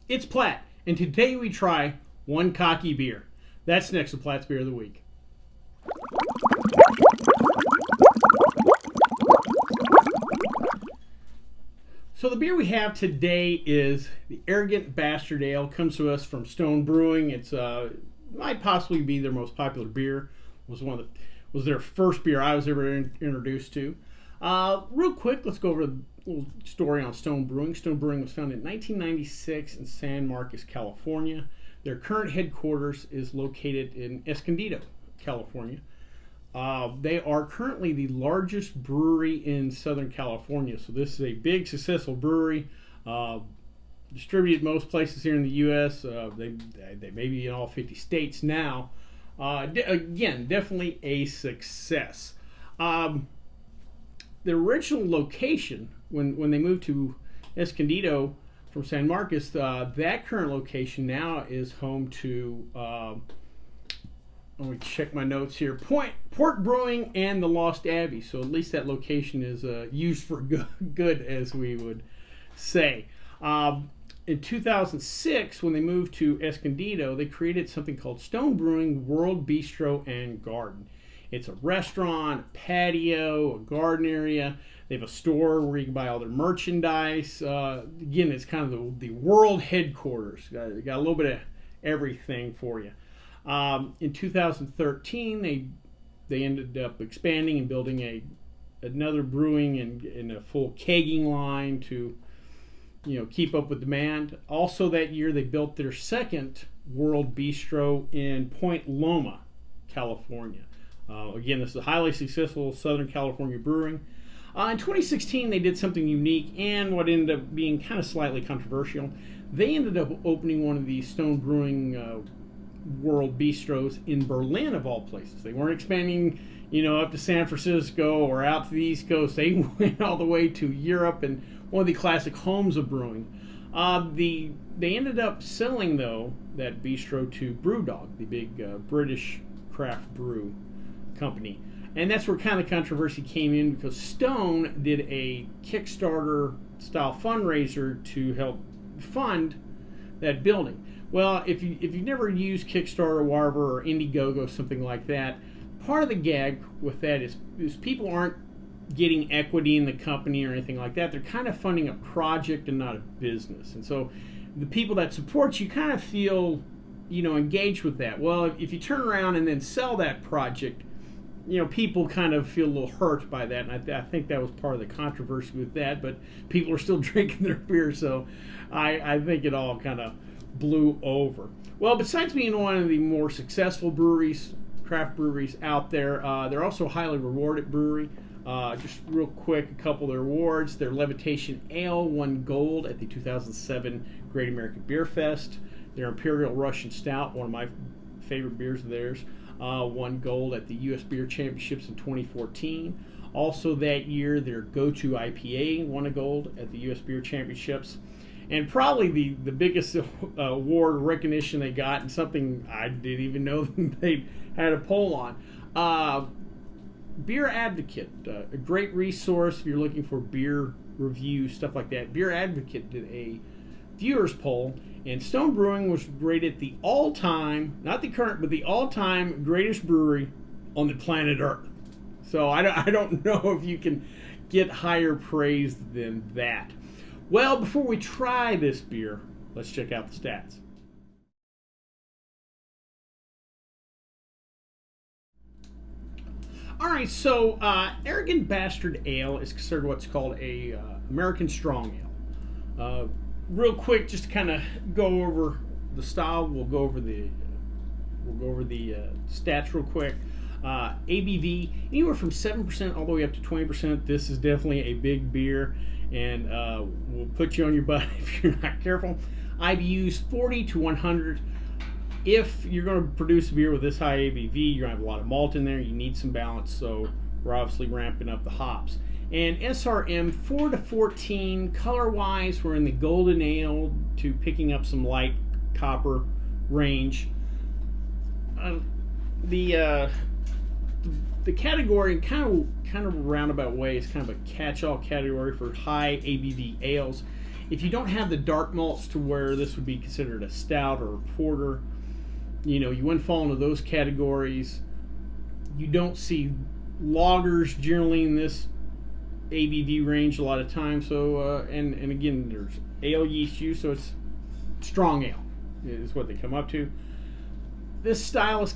It's Platt, and today we try one cocky beer. That's next to Platt's Beer of the Week. So the beer we have today is the Arrogant Bastard Ale. Comes to us from Stone Brewing. It's might possibly be their most popular beer. Was their first beer I was ever introduced to. Real quick, let's go over a little story on Stone Brewing. Stone Brewing was founded in 1996 in San Marcos, California. Their current headquarters is located in Escondido, California. They are currently the largest brewery in Southern California. So this is a big, successful brewery. Distributed most places here in the U.S. They may be in all 50 states now. Again, definitely a success. The original location, when they moved to Escondido from San Marcos, that current location now is home to, let me check my notes here, Port Brewing and the Lost Abbey. So at least that location is used for good, as we would say. In 2006, when they moved to Escondido, they created something called Stone Brewing World Bistro and Garden. It's a restaurant, patio, a garden area. They have a store where you can buy all their merchandise. Again, it's kind of the world headquarters. Got a little bit of everything for you. In 2013, they ended up expanding and building another brewing and a full kegging line to keep up with demand. Also that year, they built their second World Bistro in Point Loma, California. Again, this is a highly successful Southern California brewing. In 2016, they did something unique and what ended up being kind of slightly controversial. They ended up opening one of these Stone Brewing World Bistros in Berlin, of all places. They weren't expanding, up to San Francisco or out to the East Coast. They went all the way to Europe and one of the classic homes of brewing. They ended up selling, though, that bistro to Brewdog, the big British craft brew company. And that's where kind of the controversy came in, because Stone did a Kickstarter style fundraiser to help fund that building. Well, if you've never used Kickstarter, whatever, or Indiegogo, something like that, part of the gag with that is people aren't getting equity in the company or anything like that. They're kind of funding a project and not a business. And so the people that support you kind of feel, engaged with that. Well, if you turn around and then sell that project, people kind of feel a little hurt by that, and I think that was part of the controversy with that, but people are still drinking their beer, so I think it all kind of blew over. Well, besides being one of the more successful breweries, craft breweries out there, they're also a highly rewarded brewery. Just real quick, a couple of their awards. Their Levitation Ale won gold at the 2007 Great American Beer Fest. Their Imperial Russian Stout, one of my favorite beers of theirs, won gold at the U.S. Beer Championships in 2014. Also that year, their Go-To IPA won a gold at the U.S. Beer Championships. And probably the biggest award recognition they got, and something I didn't even know they had a poll on. Beer Advocate, a great resource if you're looking for beer reviews, stuff like that. Beer Advocate did a viewers poll, and Stone Brewing was rated the all-time, not the current, but the all-time greatest brewery on the planet Earth. So I don't know if you can get higher praise than that. Well, before we try this beer, let's check out the stats. All right, so Arrogant Bastard Ale is considered what's called a American Strong Ale. Real quick, just to kind of go over the style, we'll go over the stats real quick. ABV anywhere from 7% all the way up to 20%. This is definitely a big beer, and will put you on your butt if you're not careful. IBUs 40 to 100. If you're going to produce a beer with this high ABV, you're going to have a lot of malt in there. You need some balance, so we're obviously ramping up the hops. And SRM 4 to 14. Color-wise, we're in the golden ale to picking up some light copper range. The category, kind of roundabout way, is kind of a catch-all category for high ABV ales. if you don't have the dark malts to where this would be considered a stout or a porter, you know, you wouldn't fall into those categories. You don't see lagers generally in this ABV range a lot of times. So and again, there's ale yeast use, so it's strong ale is what they come up to. This style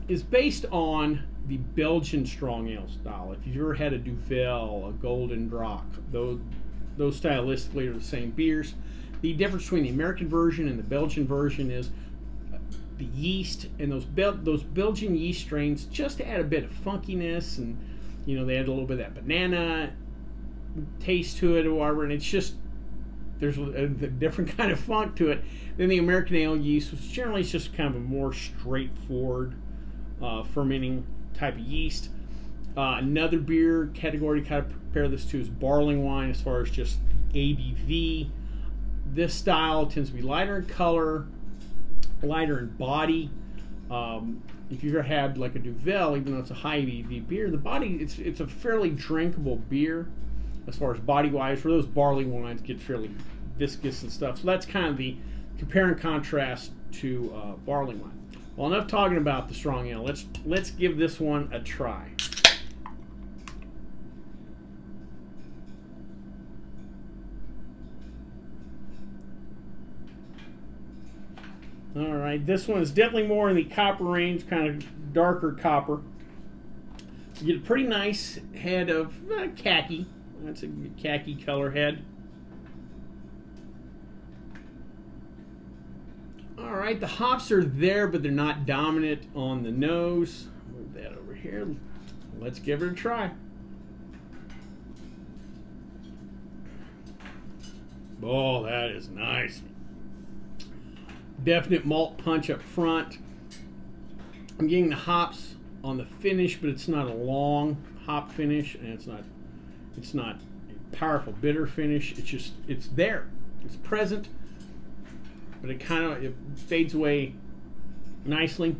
is based on the Belgian strong ale style. If you've ever had a Duvel, a Golden Drac, those stylistically are the same beers. The difference between the American version and the Belgian version is the yeast, and those Belgian yeast strains just add a bit of funkiness, and you know, they add a little bit of that banana taste to it or whatever, and it's just, there's a different kind of funk to it than the American ale yeast, which generally is just kind of a more straightforward fermenting type of yeast. Another beer category to kind of compare this to is barley wine as far as just ABV. This style tends to be lighter in color, lighter in body. If you've ever had like a Duvel, even though it's a high ABV beer, the body, it's a fairly drinkable beer as far as body wise, where those barley wines get fairly viscous and stuff. So that's kind of the compare and contrast to barley wine. Well, enough talking about the strong ale. Let's give this one a try. All right, this one is definitely more in the copper range, kind of darker copper. You get a pretty nice head of khaki. That's a khaki color head. All right, the hops are there, but they're not dominant on the nose. Move that over here. Let's give it a try. Oh, that is nice. Definite malt punch up front. I'm getting the hops on the finish, but it's not a long hop finish, and it's not a powerful bitter finish. It's there. It's present, but it fades away nicely.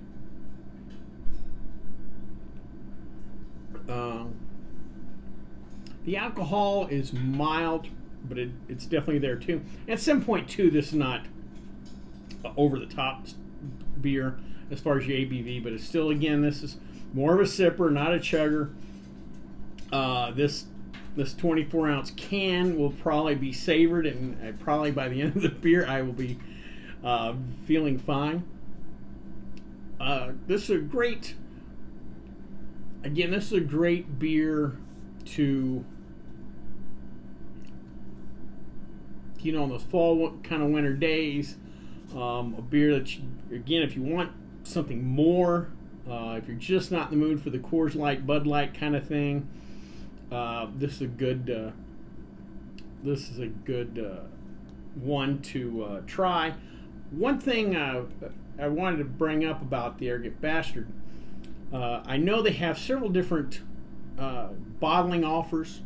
The alcohol is mild, but it's definitely there too. At 7.2, this is not over the top beer as far as your ABV, but it's still, again, this is more of a sipper, not a chugger. This 24 ounce can will probably be savored, and probably by the end of the beer I will be feeling fine. This is a great beer to, you know, on those fall kind of winter days. A beer that, again, if you want something more, if you're just not in the mood for the Coors Light, Bud Light kind of thing, this is a good one to try. One thing I wanted to bring up about the Arrogant Bastard, I know they have several different bottling offers.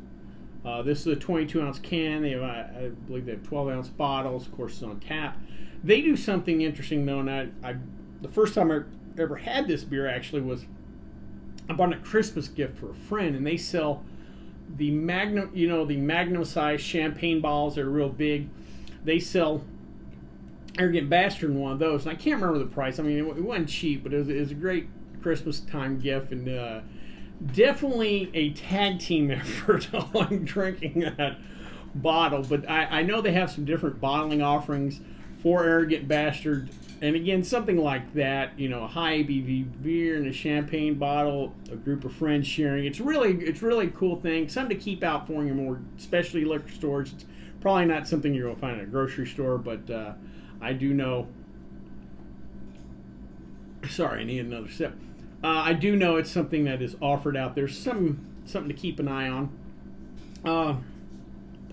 This is a 22 ounce can. They have, I believe they have 12 ounce bottles. Of course, it's on tap. They do something interesting though, and the first time I ever had this beer actually was I bought a Christmas gift for a friend, and they sell the Magnum size champagne bottles. They're real big. They sell Arrogant Bastard in one of those, and I can't remember the price. I mean, it wasn't cheap, but it was a great Christmas time gift, and definitely a tag team effort on drinking that bottle. But I know they have some different bottling offerings for Arrogant Bastard, and again, something like that, you know, a high ABV beer in a champagne bottle, a group of friends sharing. It's really a cool thing, something to keep out for in your more specialty liquor stores. It's probably not something you're going to find at a grocery store, but I do know. Sorry, I need another sip. I do know it's something that is offered out there. Something to keep an eye on.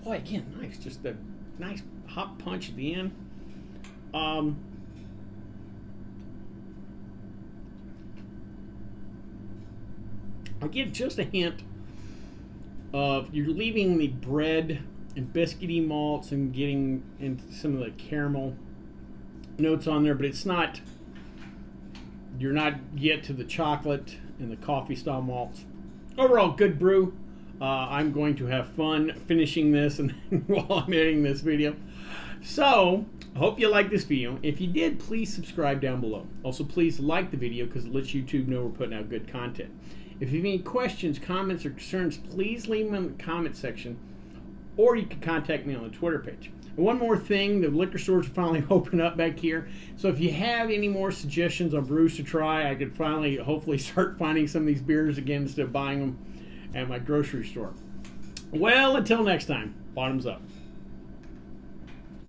Boy, again, nice. Just a nice hop punch at the end. I get just a hint of, you're leaving the bread and biscuity malts and getting into some of the caramel notes on there, but it's not, you're not yet to the chocolate and the coffee style malts. Overall, good brew. I'm going to have fun finishing this and while I'm editing this video. So, I hope you liked this video. If you did, please subscribe down below. Also, please like the video because it lets YouTube know we're putting out good content. If you have any questions, comments, or concerns, please leave them in the comment section, or you can contact me on the Twitter page. And one more thing, the liquor stores are finally opening up back here. So if you have any more suggestions on brews to try, I could finally, hopefully, start finding some of these beers again instead of buying them at my grocery store. Well, until next time, bottoms up.